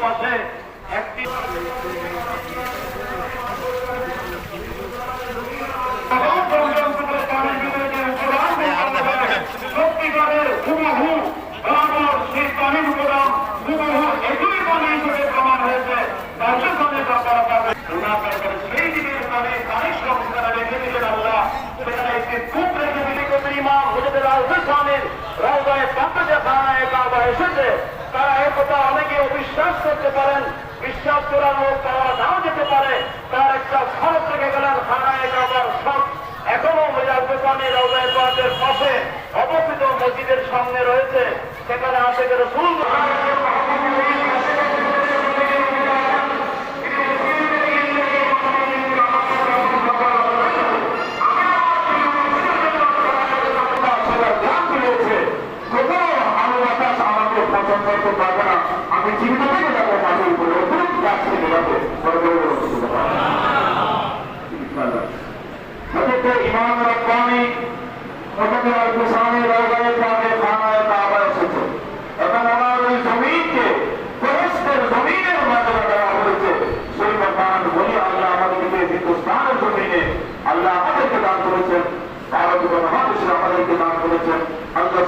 পাশে একটি সত্যিকারের হুবহু বরাবর সেই পানির উপাদান হুবহু এগুলি পানির হিসেবে প্রমাণ হয়েছে। সেই দিনের পানির সংস্কার রেখে দিলেন আল্লাহ। সেখানে একটি কূপ রেখে দিলে ইমাম হুজুর আল-হুসাইনের রওজায়ে পাকে খানায়ে কাবা এসেছে। তারা একথা অনেকে অবিশ্বাস করতে পারেন, বিশ্বাস করার লোক পাওয়া নাও যেতে পারে। তার একটা ফলক রেখে গেলেন খানায়ে কাবার সব এখনো মুজাফফরপুরের রওজায়ে পাকের পাশে অবস্থিত মসজিদের সামনে রয়েছে। সেখানে আশেকে রাসূল আমি জীবিত থেকে যাবো মাটির উপরে গাছ থেকে যাবো ইমাম রব্বানী রওজায়ে পাকে খানায়ে কাবা এসেছে এবং ওনার ওই জমিনকে ফেরেশতার জমিনের মর্যাদা দেওয়া হয়েছে। সেই মকান বলি আল্লাহ আমাদেরকে হিন্দুস্তানের জমিনে আল্লাহ আমাদেরকে দান করেছেন, ভারত মহাদেশে আমাদেরকে দান করেছেন। আল্লাহ